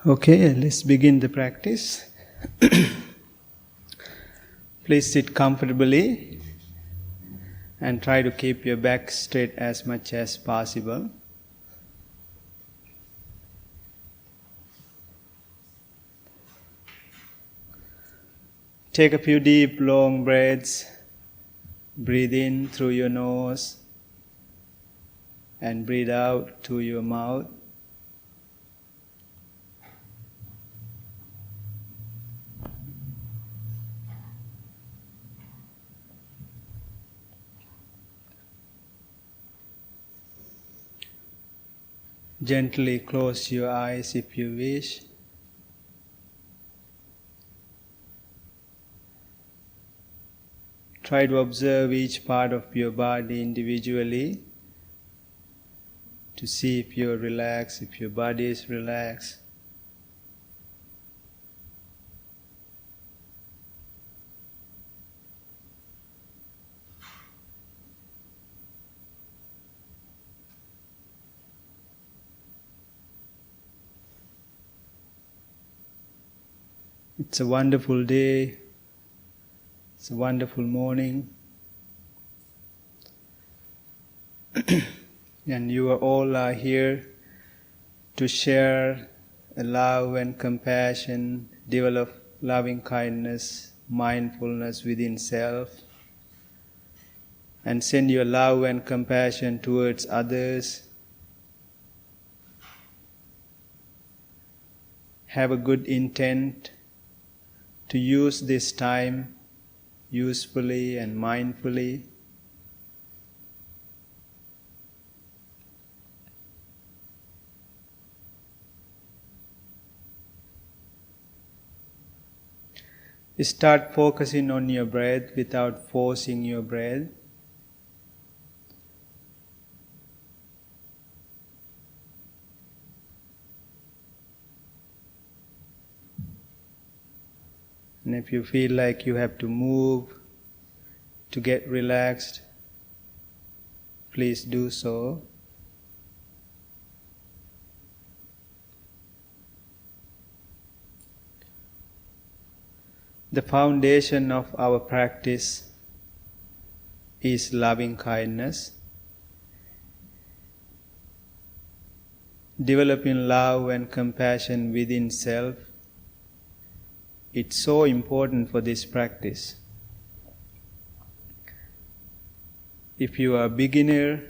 Okay, let's begin the practice. Please sit comfortably and try to keep your back straight as much as possible. Take a few deep, long breaths. Breathe in through your nose and breathe out through your mouth. Gently close your eyes if you wish. Try to observe each part of your body individually to see if you're relaxed, if your body is relaxed. It's a wonderful day. It's a wonderful morning. And you all are here to share love and compassion, develop loving kindness, mindfulness within self, and send your love and compassion towards others. Have a good intent to use this time usefully and mindfully. Start focusing on your breath without forcing your breath. And if you feel like you have to move to get relaxed, please do so. The foundation of our practice is loving kindness. Developing love and compassion within self. It's so important for this practice. If you are a beginner,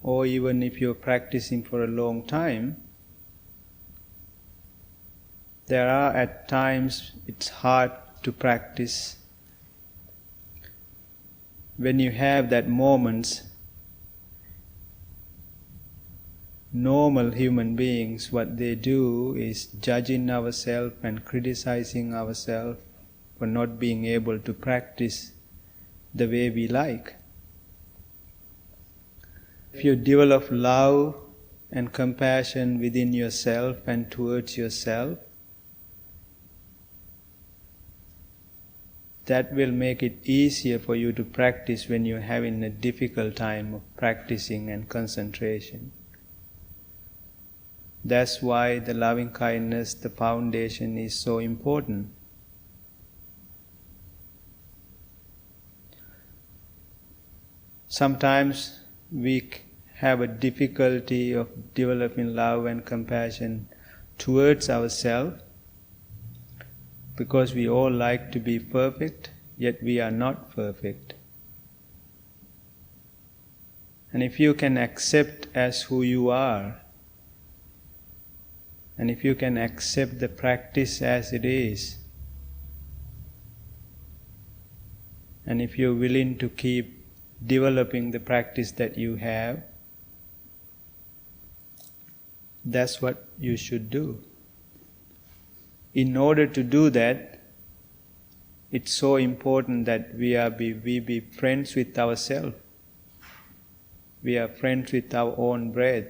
or even if you're practicing for a long time, there are at times it's hard to practice. When you have that moments, normal human beings, what they do is judging ourselves and criticizing ourselves for not being able to practice the way we like. If you develop love and compassion within yourself and towards yourself, that will make it easier for you to practice when you're having a difficult time of practicing and concentration. That's why the loving kindness, the foundation, is so important. Sometimes we have a difficulty of developing love and compassion towards ourselves because we all like to be perfect, yet we are not perfect. And if you can accept as who you are, and if you can accept the practice as it is, and if you're willing to keep developing the practice that you have, that's what you should do. In order to do that, it's so important that we be friends with ourselves. We are friends with our own breath.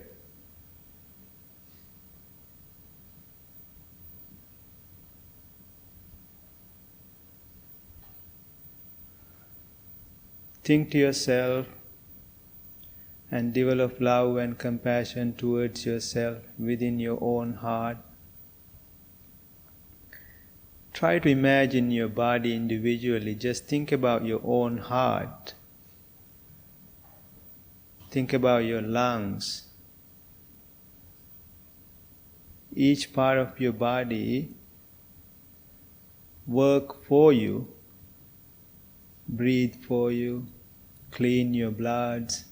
Think to yourself and develop love and compassion towards yourself within your own heart. Try to imagine your body individually. Just think about your own heart. Think about your lungs. Each part of your body work for you, breathe for you, clean your bloods,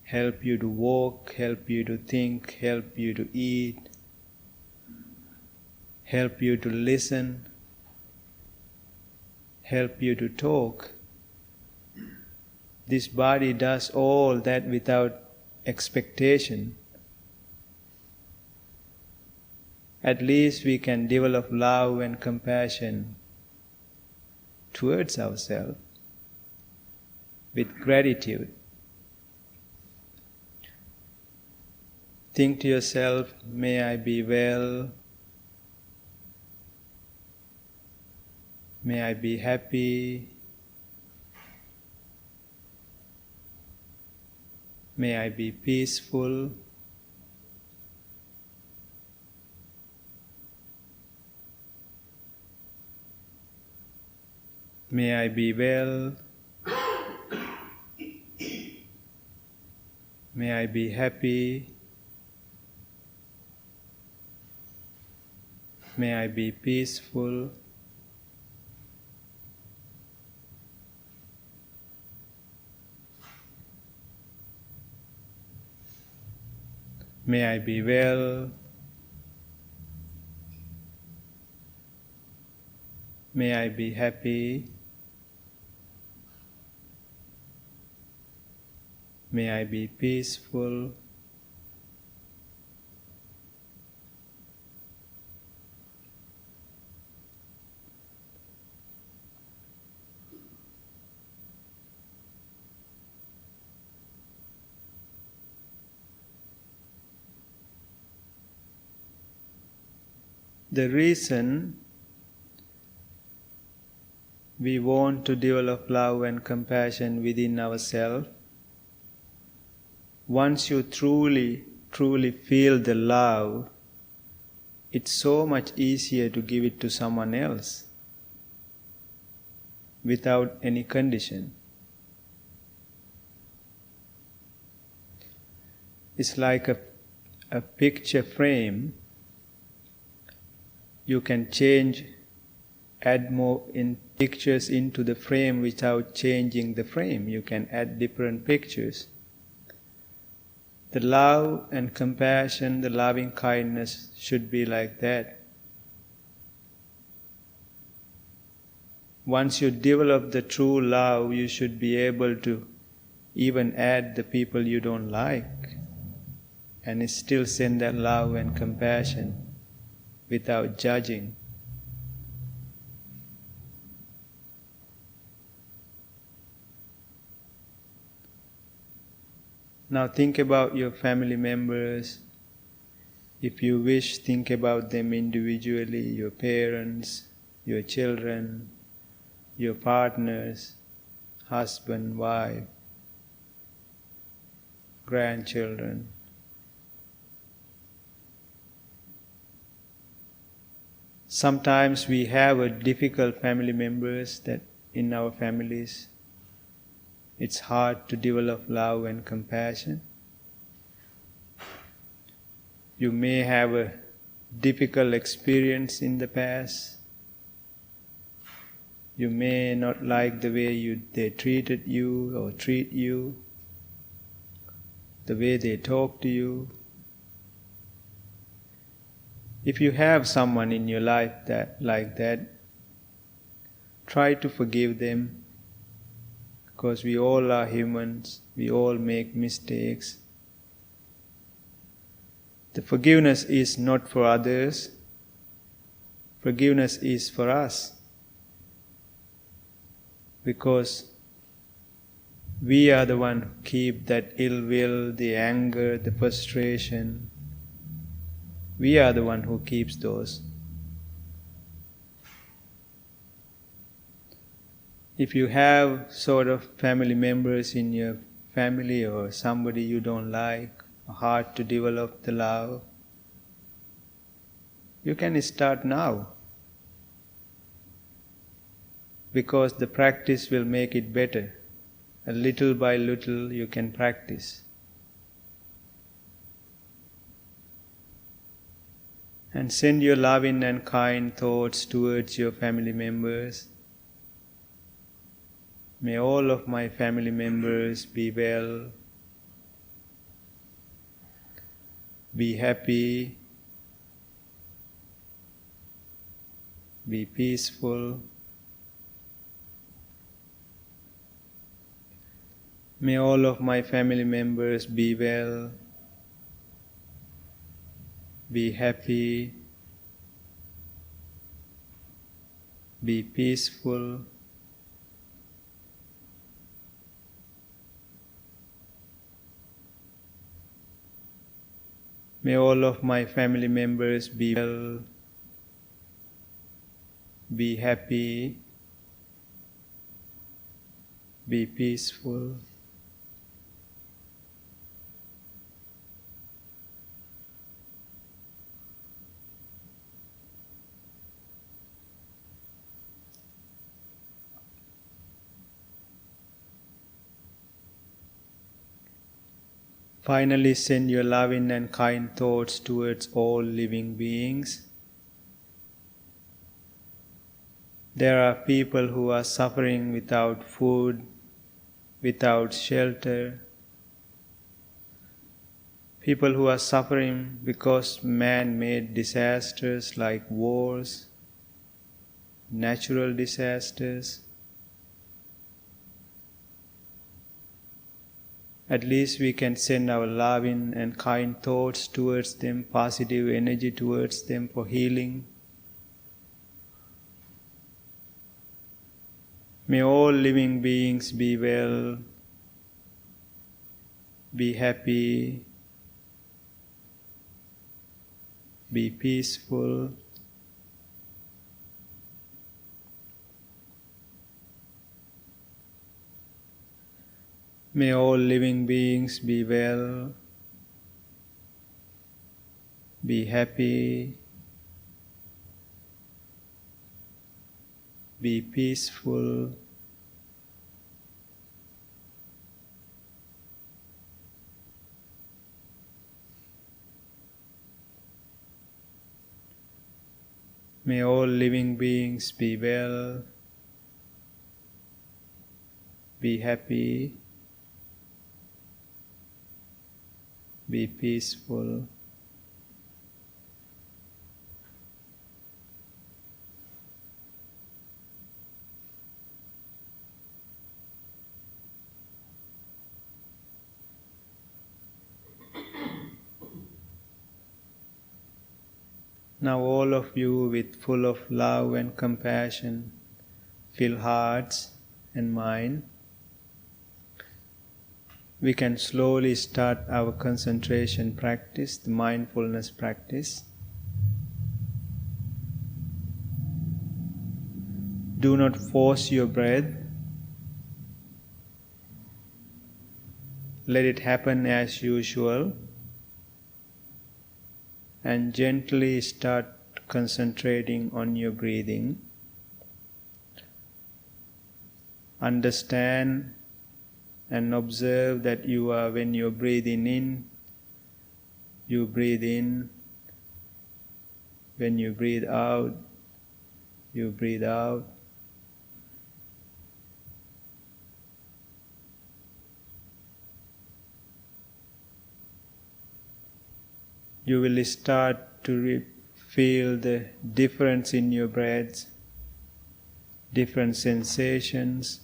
help you to walk, help you to think, help you to eat, help you to listen, help you to talk. This body does all that without expectation. At least we can develop love and compassion towards ourselves with gratitude. Think to yourself, may I be well, may I be happy, may I be peaceful, may I be well, may I be happy, may I be peaceful, may I be well, may I be happy, may I be peaceful, the reason we want to develop love and compassion within ourselves, once you truly feel the love, it's so much easier to give it to someone else without any condition. It's like a picture frame. You can add more pictures into the frame without changing the frame. You can add different pictures. The love and compassion, the loving kindness should be like that. Once you develop the true love, you should be able to even add the people you don't like and still send that love and compassion without judging. Now think about your family members. If you wish, think about them individually, your parents, your children, your partners, husband, wife, grandchildren. Sometimes we have a difficult family members that in our families it's hard to develop love and compassion. You may have a difficult experience in the past. You may not like the way they treated you or treat you, the way they talk to you. If you have someone in your life like that, try to forgive them, because we all are humans, we all make mistakes. The forgiveness is not for others, forgiveness is for us, because we are the one who keep that ill will, the anger, the frustration. We are the one who keeps those. If you have sort of family members in your family or somebody you don't like, hard to develop the love, you can start now. because the practice will make it better. A little by little you can practice. And send your loving and kind thoughts towards your family members. May all of my family members be well, be happy, be peaceful. May all of my family members be well, be happy, be peaceful. May all of my family members be well, be happy, be peaceful. Finally, send your loving and kind thoughts towards all living beings. There are people who are suffering without food, without shelter. People who are suffering because man-made disasters like wars, natural disasters. At least we can send our loving and kind thoughts towards them, positive energy towards them for healing. May all living beings be well, be happy, be peaceful. May all living beings be well, be happy, be peaceful. May all living beings be well, be happy, be peaceful. Now all of you with full of love and compassion, fill hearts and mind. We can slowly start our concentration practice, the mindfulness practice. Do not force your breath. Let it happen as usual. And gently start concentrating on your breathing. Understand and observe that when you're breathing in, you breathe in. When you breathe out, you breathe out. You will start to feel the difference in your breaths, different sensations.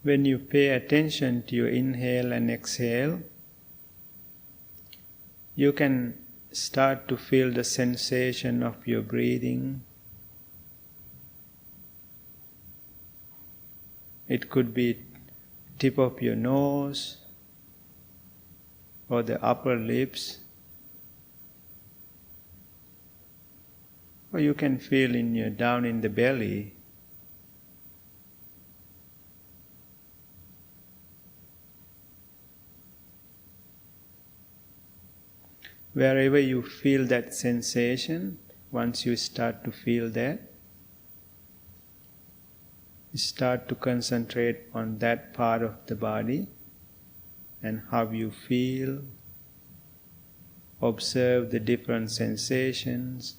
When you pay attention to your inhale and exhale, you can start to feel the sensation of your breathing. It could be tip of your nose or the upper lips, or you can feel down in the belly. Wherever you feel that sensation, once you start to feel that, you start to concentrate on that part of the body and how you feel. Observe the different sensations.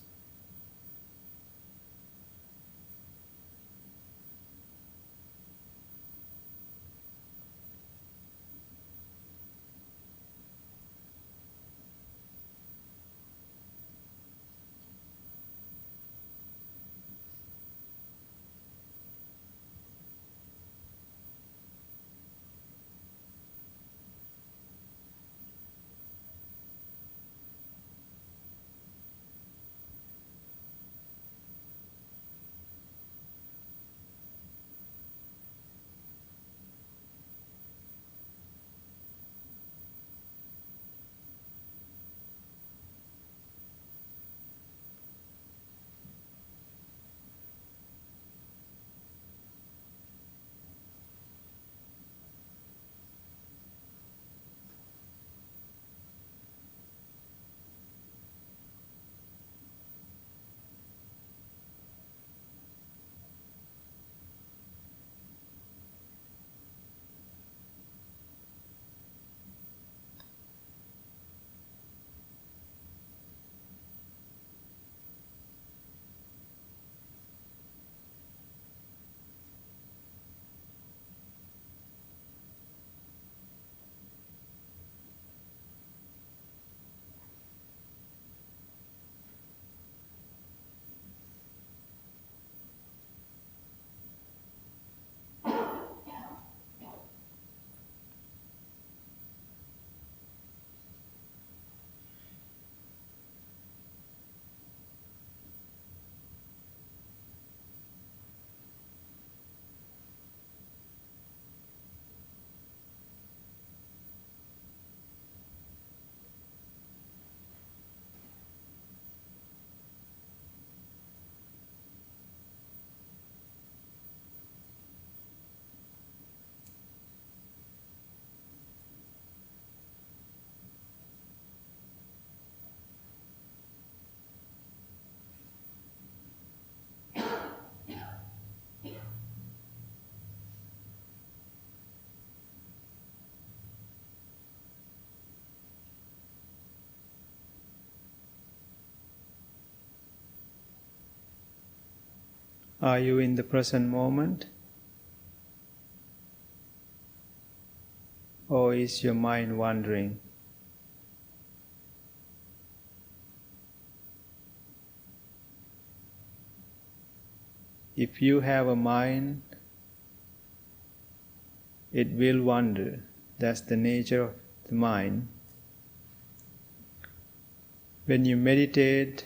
Are you in the present moment? Or is your mind wandering? If you have a mind, it will wander. That's the nature of the mind. When you meditate,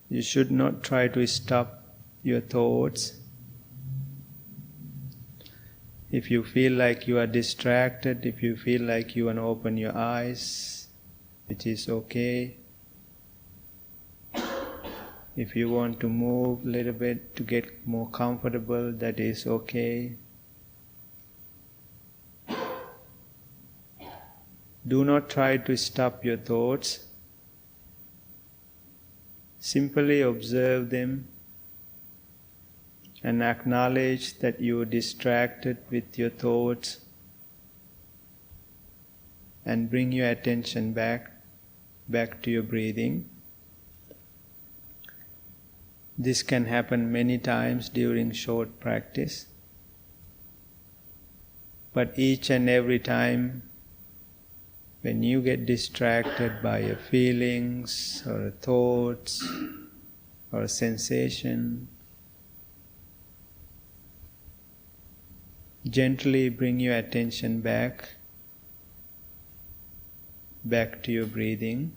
you should not try to stop your thoughts. If you feel like you are distracted, if you feel like you want to open your eyes, it is okay. If you want to move a little bit to get more comfortable, that is okay. Do not try to stop your thoughts. Simply observe them and acknowledge that you are distracted with your thoughts and bring your attention back to your breathing. This can happen many times during short practice, but each and every time when you get distracted by your feelings or thoughts or a sensation, gently bring your attention back back to your breathing.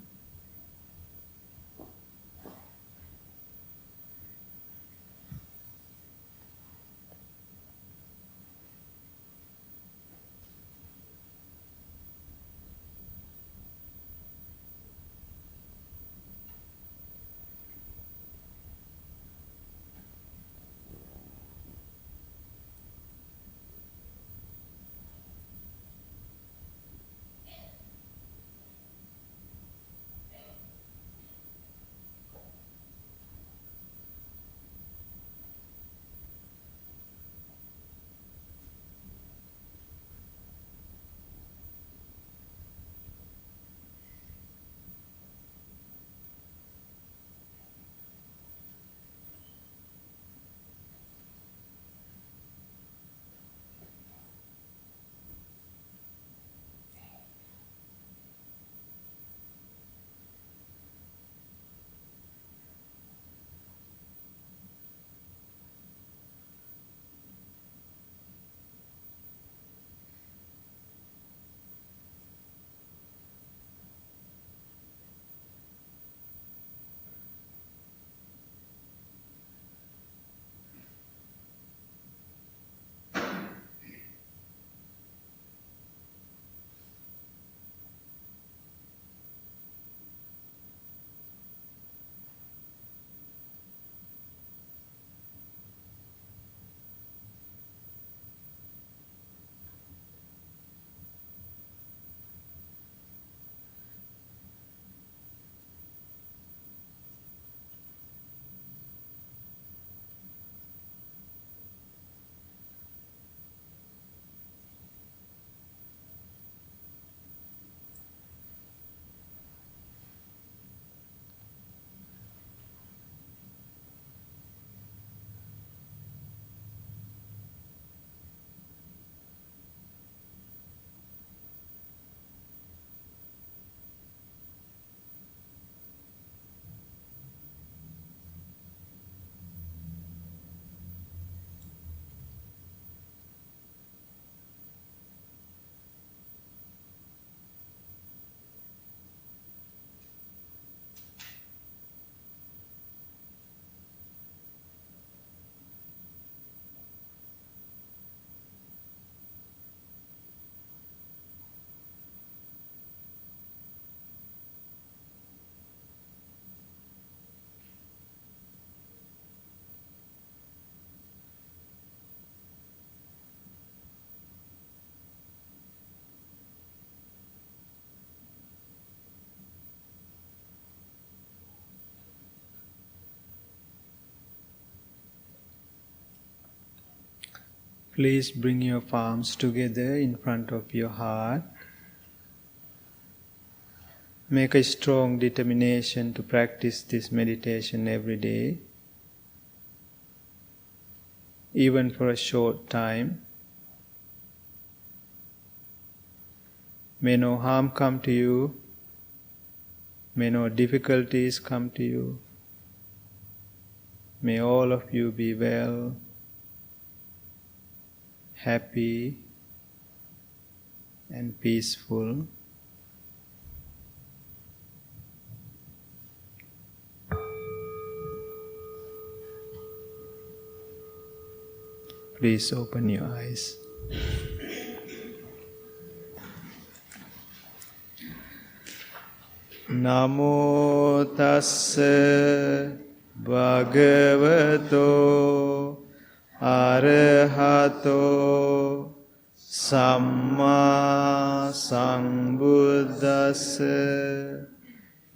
Please bring your palms together in front of your heart. Make a strong determination to practice this meditation every day, even for a short time. May no harm come to you, may no difficulties come to you. May all of you be well, happy, and peaceful. Please open your eyes. Namo tassa bhagavato arahato samma sambuddhassa.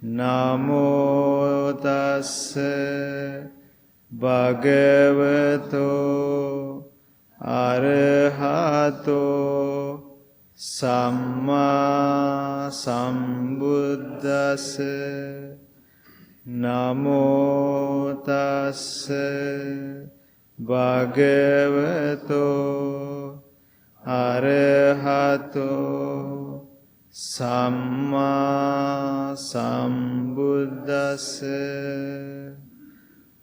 Namo tassa bhagavato arahato samma sambuddhassa. Namo tassa bhagavato arahato samma sambuddhassa.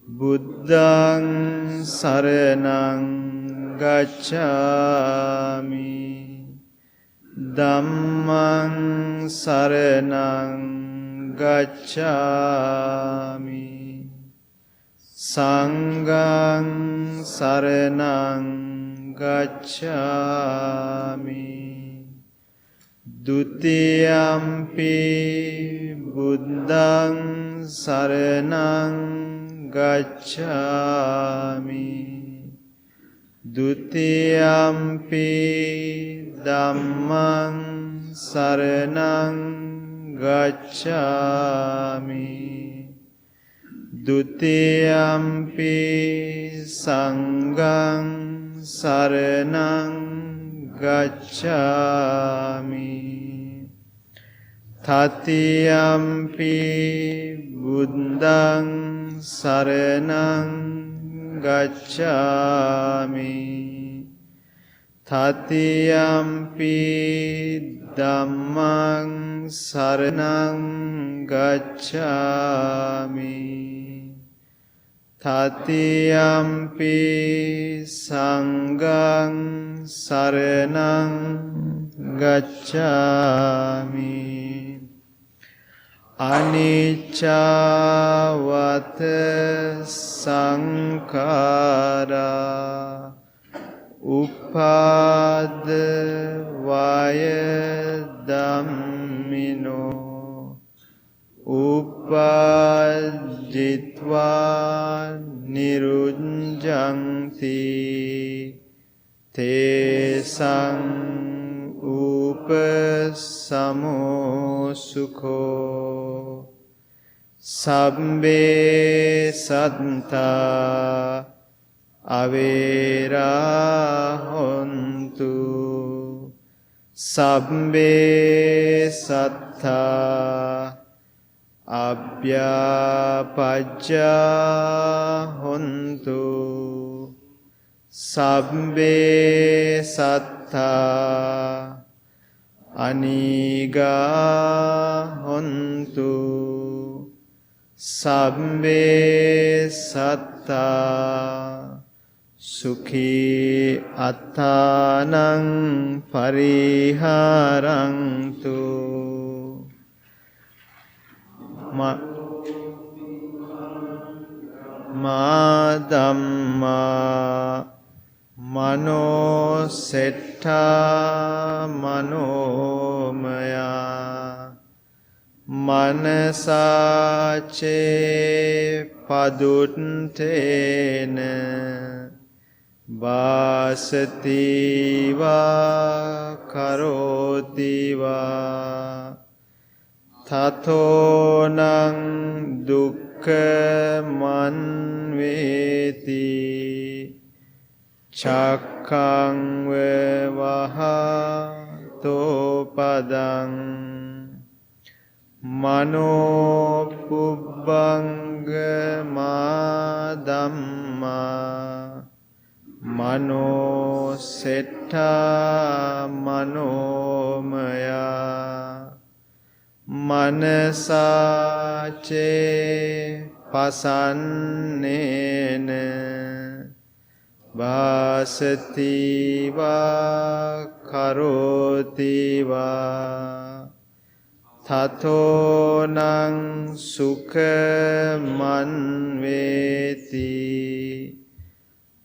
Buddhaṃ saraṇaṃ gacchāmi, Dhammang saranang gacchami. Sanghang saranang gacchami. Dutiyampi buddhang saranang gacchami. Dutiyampi dhammang saranang gacchami. Dutiyampi sanghang saranang gacchami. Tatiyampi buddhang saranang gacchami. Tatiyampi dhammang saranang gacchami. Tatiyampi sanghang saranang gacchami. Anicca-vata sankhara uppada-vaya dhammino uppajjitva nirujjanti tesang upasamo sukho sabbe satta avera hontu sabbe satta abhyapajja hontu sabbe satta aniga hontu sabbe satta sukhi attanang pariharantu. Ma dhamma mano setta manomaya manasace paduttena vasati va karoti va tato nang dukkha manveti cakkang vevahato padang mano pubbanga madhamma mano setta manomaya manasace pasannena vasati va karoti va tato nang sukha manveti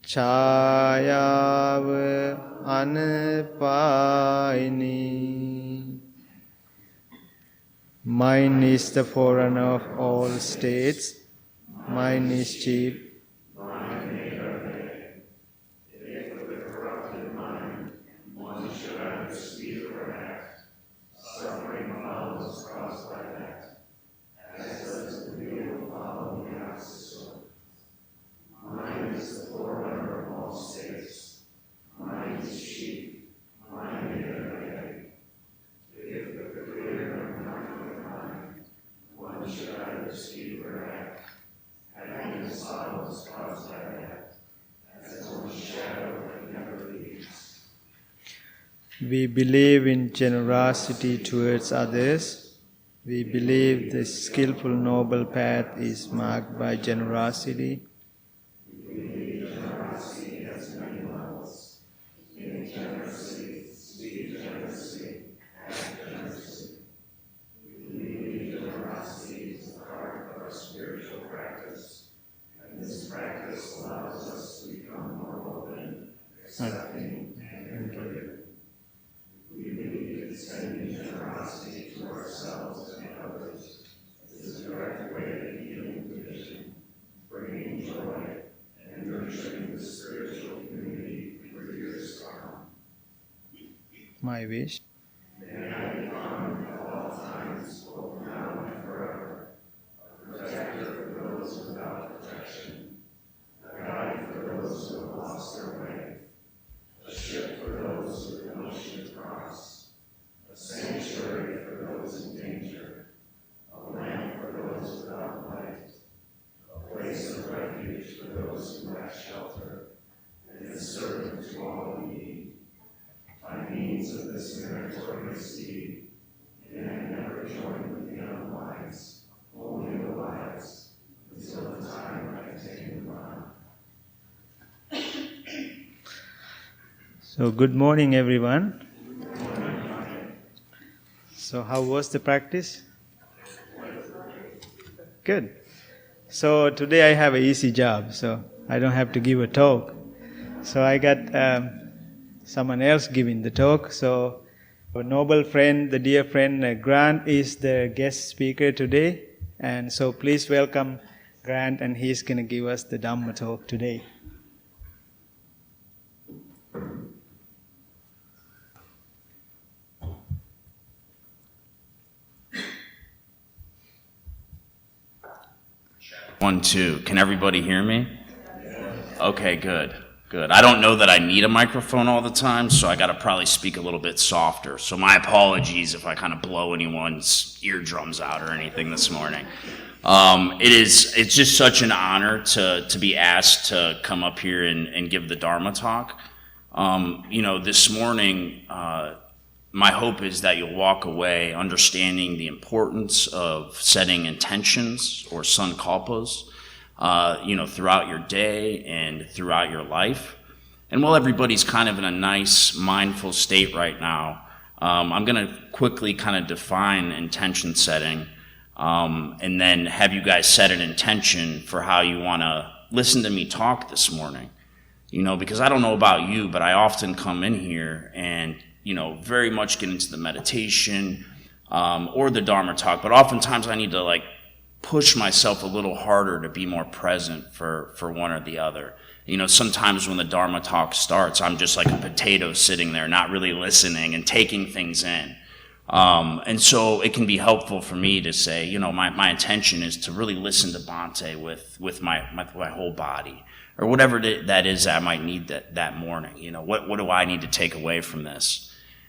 chayava anapayini. Mind is the forerunner of all states. Mind is chief. We believe in generosity towards others. We believe the skillful noble path is marked by generosity. We believe generosity has many levels. Giving generously, speak generously, accepting, and forgiving. We believe extending generosity to ourselves and others is a direct way of healing division, bringing joy, and nurturing the spiritual community for years to come. My wish. May I become at all times, both now and forever, a protector for those without protection, a guide for those who have lost their way, a ship for those with an ocean to cross, a sanctuary for those in danger, a lamp for those without light, a place of refuge for those who lack shelter, and a servant to all in need. By means of this meritorious deed, may I never join with the unwise, only the wise, until the time I have taken the vow. So good morning, everyone. So how was the practice? Good. So today I have an easy job, so I don't have to give a talk. So I got someone else giving the talk. So our noble friend, the dear friend Grant is the guest speaker today. And so please welcome Grant, and he's going to give us the Dhamma talk today. One, two. Can everybody hear me? Okay, good. I don't know that I need a microphone all the time, so I got to probably speak a little bit softer. So my apologies if I kind of blow anyone's eardrums out or anything this morning. It's just such an honor to be asked to come up here and give the Dharma talk. This morning, my hope is that you'll walk away understanding the importance of setting intentions or sankalpas, throughout your day and throughout your life. And while everybody's kind of in a nice, mindful state right now, I'm going to quickly kind of define intention setting, and then have you guys set an intention for how you want to listen to me talk this morning. Because I don't know about you, but I often come in here and, very much get into the meditation, or the Dharma talk, but oftentimes I need to push myself a little harder to be more present for one or the other. Sometimes when the Dharma talk starts, I'm just like a potato sitting there, not really listening and taking things in. And so it can be helpful for me to say, my intention is to really listen to Bhante with my whole body, or whatever that is that I might need that morning. What do I need to take away from this?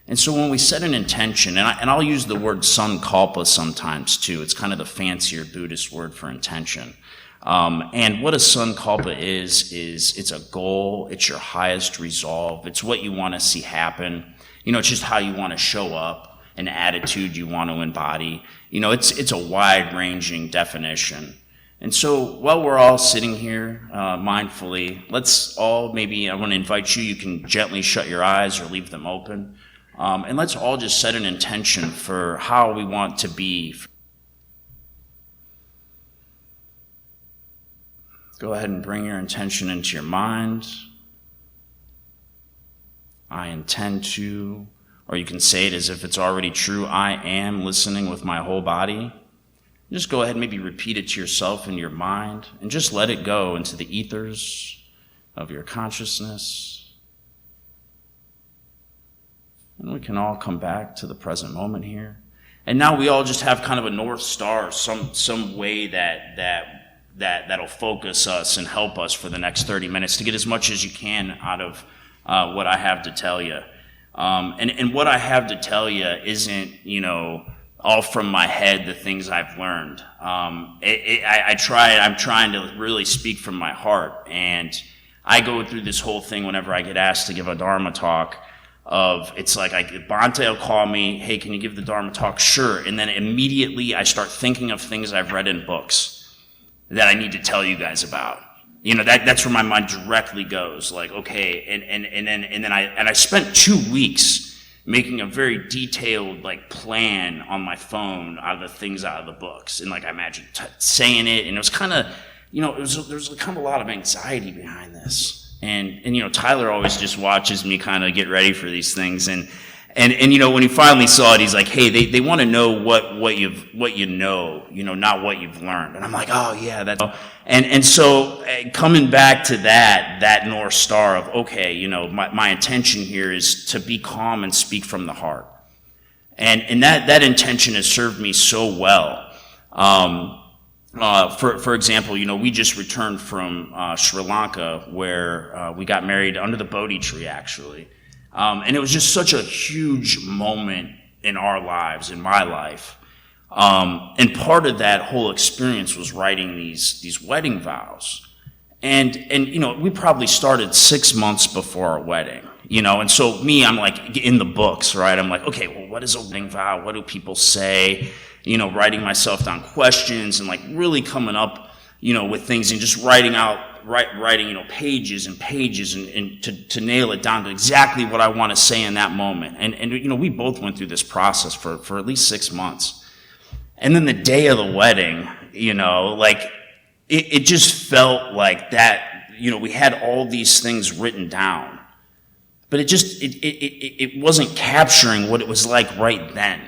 And so when we set an intention, and I'll use the word sankalpa sometimes too, it's kind of the fancier Buddhist word for intention. And what a sankalpa is it's a goal, it's your highest resolve, it's what you want to see happen, it's just how you want to show up, an attitude you want to embody. It's a wide-ranging definition. And so while we're all sitting here mindfully, let's all I want to invite you can gently shut your eyes or leave them open. And let's all just set an intention for how we want to be. Go ahead and bring your intention into your mind. I intend to, or you can say it as if it's already true, I am listening with my whole body. Just go ahead and maybe repeat it to yourself in your mind, and just let it go into the ethers of your consciousness. And we can all come back to the present moment here. And now we all just have kind of a North Star, some way that'll focus us and help us for the next 30 minutes to get as much as you can out of what I have to tell you. And what I have to tell you isn't, all from my head, the things I've learned. I'm trying to really speak from my heart. And I go through this whole thing whenever I get asked to give a Dharma talk. It's like Bhante will call me, hey, can you give the Dharma talk? Sure. And then immediately I start thinking of things I've read in books that I need to tell you guys about. That's where my mind directly goes. Okay, and then I spent 2 weeks making a very detailed plan on my phone out of the things out of the books, and I imagined saying it, and it was kind of, there was kind of a lot of anxiety behind this. And you know, Tyler always just watches me kind of get ready for these things. And you know, when he finally saw it, he's like, hey, they want to know what you know, not what you've learned. And I'm like, oh yeah, that's, and so coming back to that North Star of, okay, you know, my intention here is to be calm and speak from the heart. And that intention has served me so well. For example, you know, we just returned from Sri Lanka, where we got married under the Bodhi tree, actually. And it was just such a huge moment in our lives, in my life. And part of that whole experience was writing these wedding vows. And you know, we probably started 6 months before our wedding, you know, and so I'm like in the books, right? I'm like, okay, well, what is a wedding vow? What do people say? You know, writing myself down questions and like really coming up, you know, with things and just writing, you know, pages and pages and to nail it down to exactly what I want to say in that moment. And you know, we both went through this process for at least 6 months. And then the day of the wedding, you know, like it just felt like that, you know, we had all these things written down, but it wasn't capturing what it was like right then.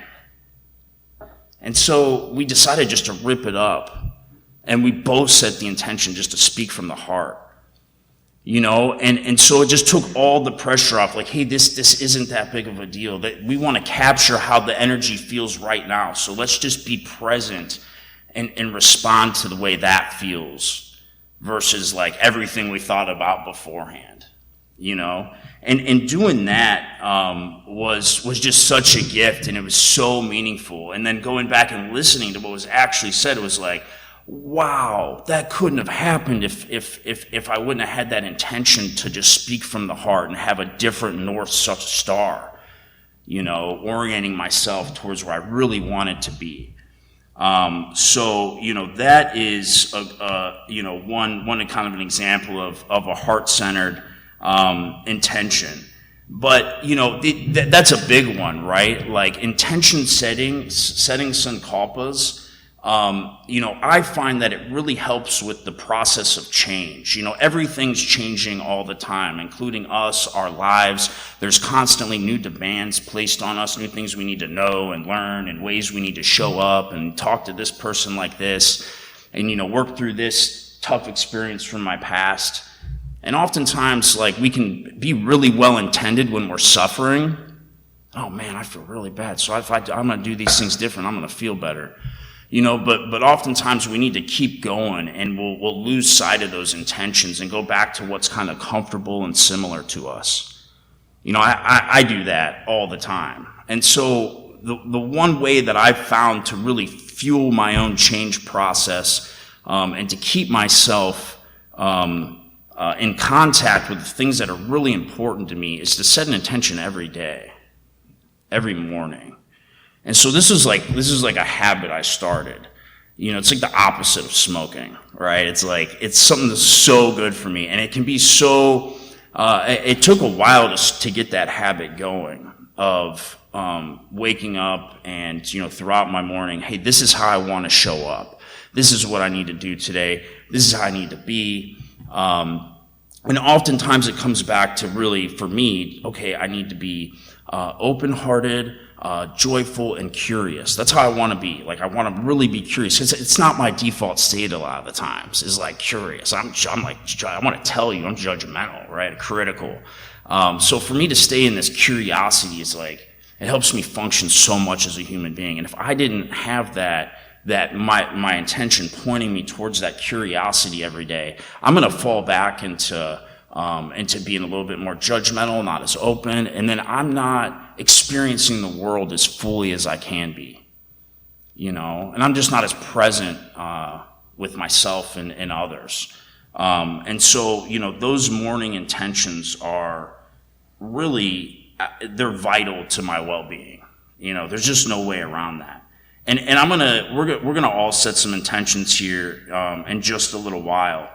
And so we decided just to rip it up. And we both set the intention just to speak from the heart, you know, and so it just took all the pressure off. Like, hey, this isn't that big of a deal. That we want to capture how the energy feels right now. So let's just be present and respond to the way that feels versus like everything we thought about beforehand, you know. And doing that was just such a gift, and it was so meaningful. And then going back and listening to what was actually said, it was like, wow, that couldn't have happened if I wouldn't have had that intention to just speak from the heart and have a different North Star, you know, orienting myself towards where I really wanted to be. So, you know, that is, you know, one kind of an example of a heart-centered intention. But, you know, that's a big one, right? Like intention setting sankalpas. You know, I find that it really helps with the process of change. You know, everything's changing all the time, including us, our lives. There's constantly new demands placed on us, new things we need to know and learn, and ways we need to show up and talk to this person like this, and, you know, work through this tough experience from my past. And oftentimes, like, we can be really well-intended when we're suffering. Oh man, I feel really bad. So I'm going to do these things different. I'm going to feel better. You know, but oftentimes we need to keep going, and we'll lose sight of those intentions and go back to what's kind of comfortable and similar to us. You know, I do that all the time. And so the one way that I've found to really fuel my own change process and to keep myself in contact with the things that are really important to me is to set an intention every day, every morning. And so this is like a habit I started. You know, it's like the opposite of smoking, right? It's like, it's something that's so good for me, and it can be so, it took a while to get that habit going of, waking up and, you know, throughout my morning, hey, this is how I want to show up. This is what I need to do today. This is how I need to be. And oftentimes it comes back to really, for me, okay, I need to be, open-hearted, joyful and curious. That's how I want to be. Like, I want to really be curious. It's not my default state a lot of the times, is like curious. I'm like, I want to tell you, I'm judgmental, right? Critical. So for me to stay in this curiosity is like, it helps me function so much as a human being. And if I didn't have that my intention pointing me towards that curiosity every day, I'm going to fall back into being a little bit more judgmental, not as open, and then I'm not experiencing the world as fully as I can be, you know, and I'm just not as present with myself and others. And so, you know, those morning intentions are really, they're vital to my well-being. You know, there's just no way around that. And we're gonna all set some intentions here in just a little while.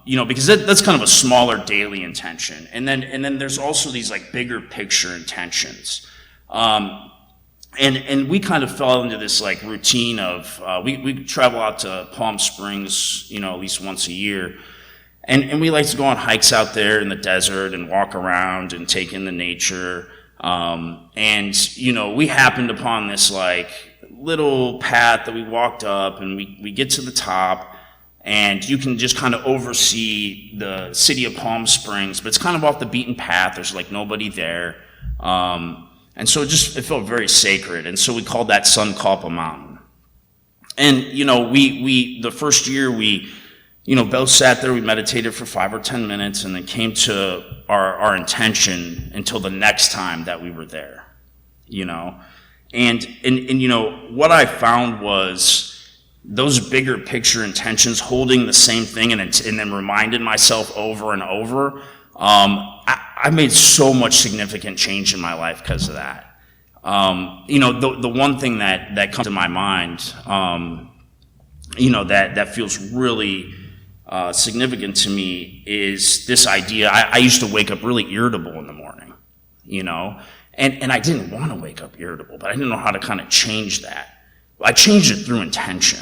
You know, because that's kind of a smaller daily intention. And then there's also these like bigger picture intentions. And we kind of fell into this like routine of, we travel out to Palm Springs, you know, at least once a year. And we like to go on hikes out there in the desert and walk around and take in the nature. And, you know, we happened upon this like little path that we walked up, and we get to the top, and you can just kind of oversee the city of Palm Springs, but it's kind of off the beaten path. There's like nobody there. And so it felt very sacred. And so we called that Sankalpa Mountain. And, you know, the first year we, you know, both sat there, we meditated for 5 or 10 minutes, and then came to our intention until the next time that we were there, you know. And you know, what I found was those bigger picture intentions, holding the same thing and then reminding myself over and over, I made so much significant change in my life because of that. You know, the one thing that comes to my mind, you know, that feels really significant to me is this idea. I used to wake up really irritable in the morning, you know, and I didn't want to wake up irritable, but I didn't know how to kind of change that. I changed it through intention.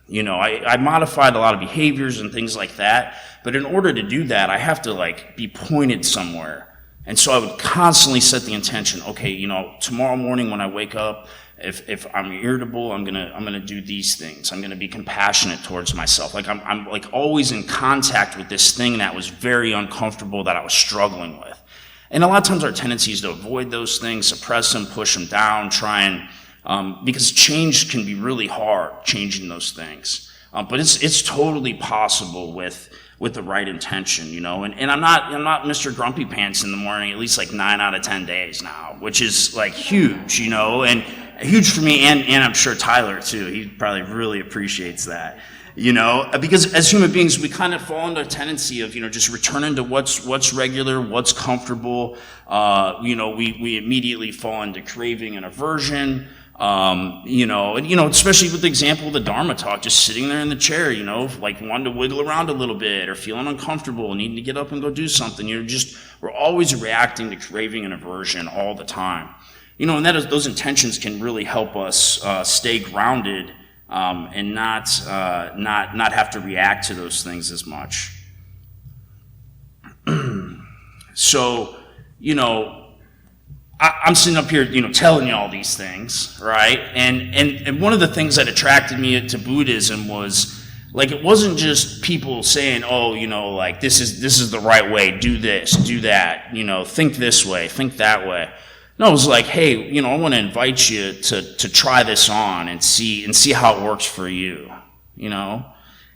You know, I modified a lot of behaviors and things like that, but in order to do that, I have to like be pointed somewhere. And so I would constantly set the intention, okay, you know, tomorrow morning when I wake up, if I'm irritable, I'm gonna do these things. I'm gonna be compassionate towards myself. Like I'm like always in contact with this thing that was very uncomfortable, that I was struggling with. And a lot of times our tendency is to avoid those things, suppress them, push them down, try and because change can be really hard, changing those things. But it's totally possible with the right intention, you know. And I'm not Mr. Grumpy Pants in the morning, at least like 9 out of 10 days now, which is like huge, you know, and huge for me, and I'm sure Tyler too. He probably really appreciates that, you know, because as human beings, we kind of fall into a tendency of, you know, just returning to what's regular, what's comfortable. You know, we immediately fall into craving and aversion. You know, and, you know, especially with the example of the Dharma talk, just sitting there in the chair, you know, like wanting to wiggle around a little bit or feeling uncomfortable, needing to get up and go do something. We're always reacting to craving and aversion all the time. You know, and those intentions can really help us stay grounded and not have to react to those things as much. So, you know, I'm sitting up here, you know, telling you all these things, right? And one of the things that attracted me to Buddhism was, like, it wasn't just people saying, oh, you know, like, this is the right way, do this, do that, you know, think this way, think that way. No, it was like, hey, you know, I want to invite you to try this on and see how it works for you, you know?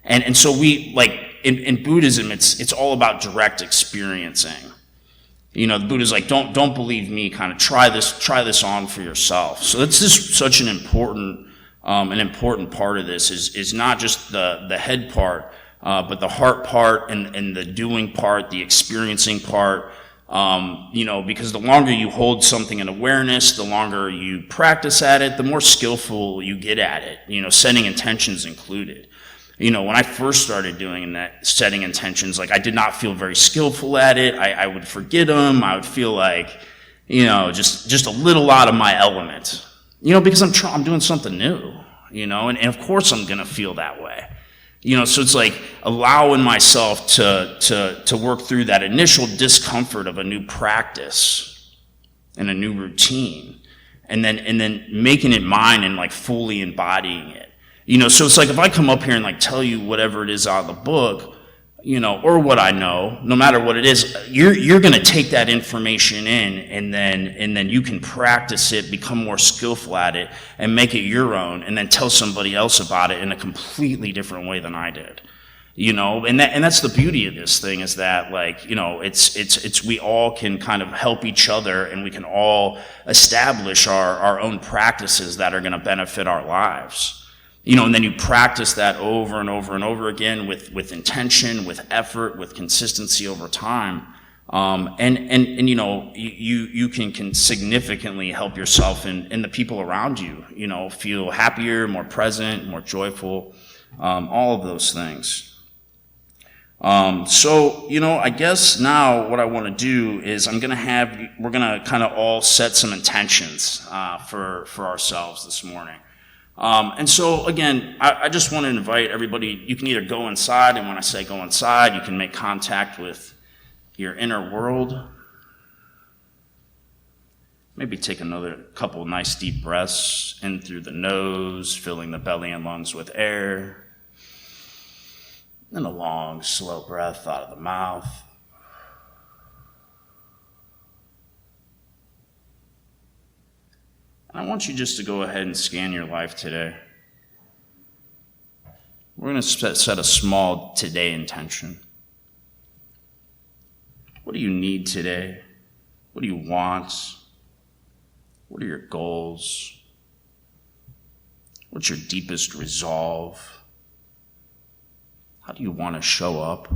And so we, like, in Buddhism, it's all about direct experiencing. You know, the Buddha's like, don't believe me, kind of try this on for yourself. So that's just such an important part of this is not just the head part, but the heart part and the doing part, the experiencing part. You know, because the longer you hold something in awareness, the longer you practice at it, the more skillful you get at it, you know, setting intentions included. You know, when I first started doing that, setting intentions, like, I did not feel very skillful at it. I would forget them. I would feel like, you know, just a little out of my element, you know, because I'm doing something new, you know, and of course I'm going to feel that way. You know, so it's like allowing myself to work through that initial discomfort of a new practice and a new routine, and then making it mine and like fully embodying it. You know, so it's like if I come up here and like tell you whatever it is out of the book, you know, or what I know, no matter what it is, you're going to take that information in, and then you can practice it, become more skillful at it, and make it your own, and then tell somebody else about it in a completely different way than I did. You know, and that's the beauty of this thing, is that, like, you know, it's we all can kind of help each other, and we can all establish our own practices that are going to benefit our lives. You know, and then you practice that over and over and over again with intention, with effort, with consistency over time. And you know, you can significantly help yourself and the people around you, you know, feel happier, more present, more joyful, all of those things. So, you know, I guess now what I want to do is we're going to kind of all set some intentions, for ourselves this morning. And so, again, I just want to invite everybody, you can either go inside, and when I say go inside, you can make contact with your inner world. Maybe take another couple nice deep breaths in through the nose, filling the belly and lungs with air. Then a long, slow breath out of the mouth. And I want you just to go ahead and scan your life today. We're going to set a small today intention. What do you need today? What do you want? What are your goals? What's your deepest resolve? How do you want to show up?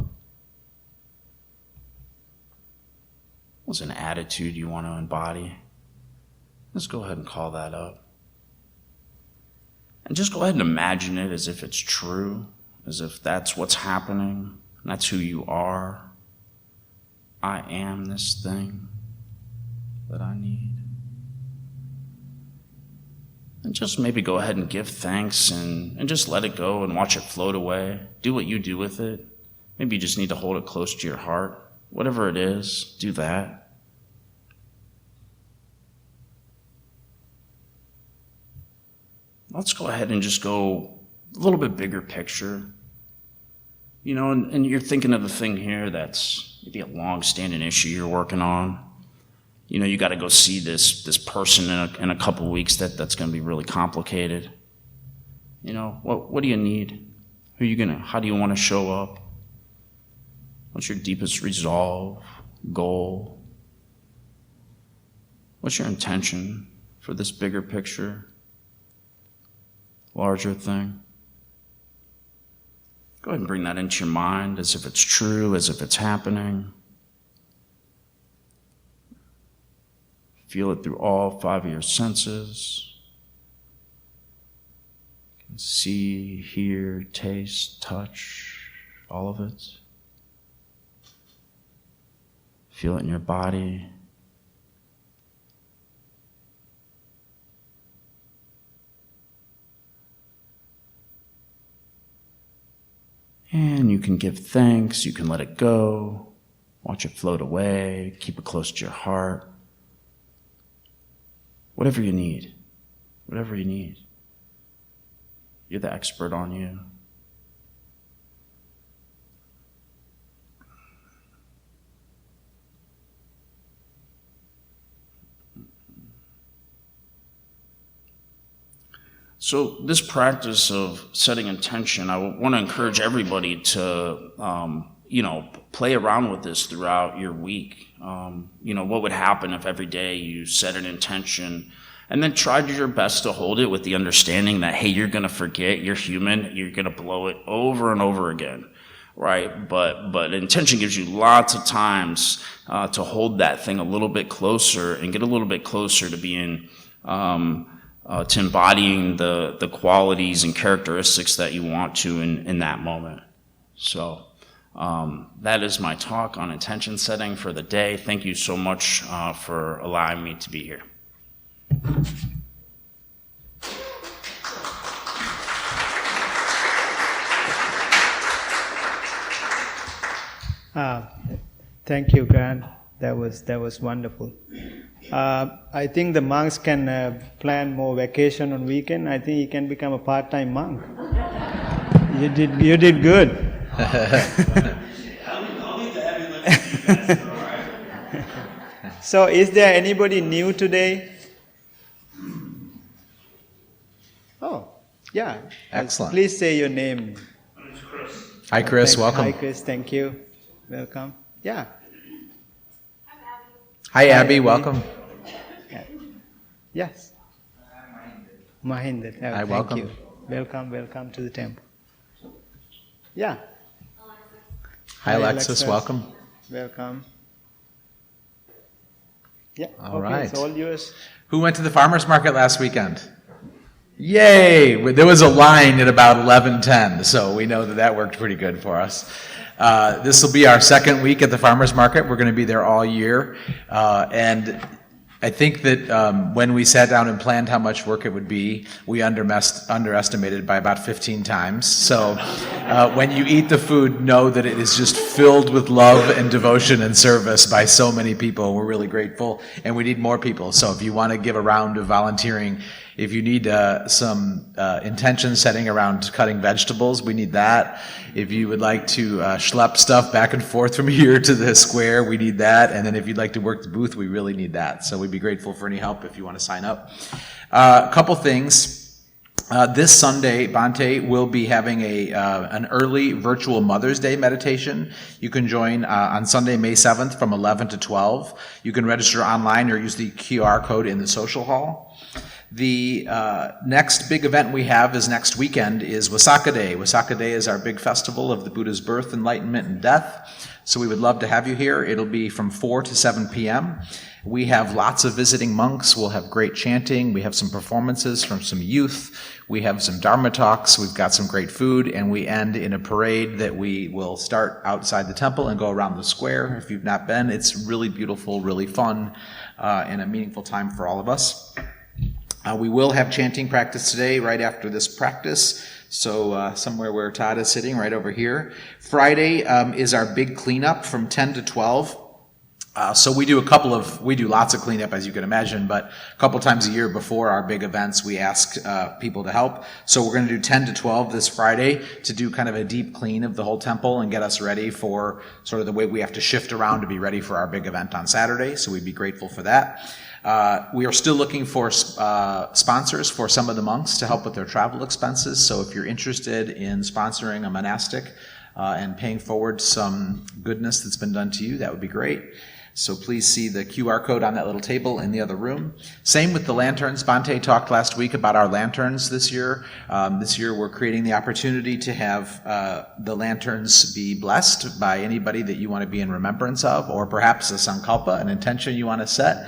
What's an attitude you want to embody? Let's go ahead and call that up. And just go ahead and imagine it as if it's true, as if that's what's happening, that's who you are. I am this thing that I need. And just maybe go ahead and give thanks and just let it go and watch it float away. Do what you do with it. Maybe you just need to hold it close to your heart. Whatever it is, do that. Let's go ahead and just go a little bit bigger picture. You know, and you're thinking of the thing here that's maybe a long-standing issue you're working on. You know, you got to go see this person in a couple weeks that's going to be really complicated. You know, what do you need? How do you want to show up? What's your deepest resolve, goal? What's your intention for this bigger picture? Larger thing. Go ahead and bring that into your mind as if it's true, as if it's happening. Feel it through all 5 of your senses. You can see, hear, taste, touch, all of it. Feel it in your body. And you can give thanks, you can let it go, watch it float away, keep it close to your heart. Whatever you need, whatever you need. You're the expert on you. So this practice of setting intention, I want to encourage everybody to, play around with this throughout your week. What would happen if every day you set an intention and then tried your best to hold it with the understanding that, hey, you're going to forget, you're human, you're going to blow it over and over again, right? But intention gives you lots of times to hold that thing a little bit closer and get a little bit closer to being to embodying the qualities and characteristics that you want to in that moment. So that is my talk on intention setting for the day. Thank you so much for allowing me to be here. Thank you, Grant. That was wonderful. I think the monks can plan more vacation on weekend. I think you can become a part-time monk. You did good. So, is there anybody new today? Oh, yeah. Excellent. Please say your name. My name's Chris. Hi, Chris. Welcome. Hi, Chris. Thank you. Welcome. Yeah. Hi, Abby. Welcome. Yes. Mahinder. Hi, thank welcome. you. Welcome to the temple. Yeah. Hi, Alexis. Welcome. Welcome. Yeah. All okay, right. It's all yours. Who went to the farmer's market last weekend? Yay! There was a line at about 11:10, so we know that worked pretty good for us. This will be our second week at the farmer's market. We're going to be there all year. And I think that when we sat down and planned how much work it would be, we underestimated by about 15 times. So when you eat the food, know that it is just filled with love and devotion and service by so many people. We're really grateful, and we need more people. So if you want to give a round of volunteering, if you need some intention setting around cutting vegetables, we need that. If you would like to schlep stuff back and forth from here to the square, we need that. And then if you'd like to work the booth, we really need that. So we'd be grateful for any help if you want to sign up. A couple things. This Sunday, Bhante will be having an early virtual Mother's Day meditation. You can join on Sunday, May 7th from 11 to 12. You can register online or use the QR code in the social hall. The next big event we have is next weekend is Wasaka Day. Wasaka Day is our big festival of the Buddha's birth, enlightenment, and death. So we would love to have you here. It'll be from 4 to 7 p.m. We have lots of visiting monks. We'll have great chanting. We have some performances from some youth. We have some dharma talks. We've got some great food. And we end in a parade that we will start outside the temple and go around the square. If you've not been, it's really beautiful, really fun, and a meaningful time for all of us. We will have chanting practice today right after this practice, so somewhere where Todd is sitting, right over here. Friday is our big cleanup from 10 to 12. So we do lots of cleanup, as you can imagine, but a couple times a year before our big events, we ask people to help. So we're going to do 10 to 12 this Friday to do kind of a deep clean of the whole temple and get us ready for sort of the way we have to shift around to be ready for our big event on Saturday. So we'd be grateful for that. We are still looking for sponsors for some of the monks to help with their travel expenses. So if you're interested in sponsoring a monastic and paying forward some goodness that's been done to you, that would be great. So please see the QR code on that little table in the other room. Same with the lanterns. Bhante talked last week about our lanterns this year. This year we're creating the opportunity to have the lanterns be blessed by anybody that you want to be in remembrance of, or perhaps a sankalpa, an intention you want to set.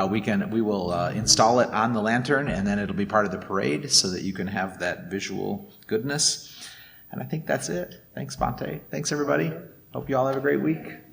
We will install it on the lantern, and then it'll be part of the parade so that you can have that visual goodness. And I think that's it. Thanks, Bhante. Thanks, everybody. Hope you all have a great week.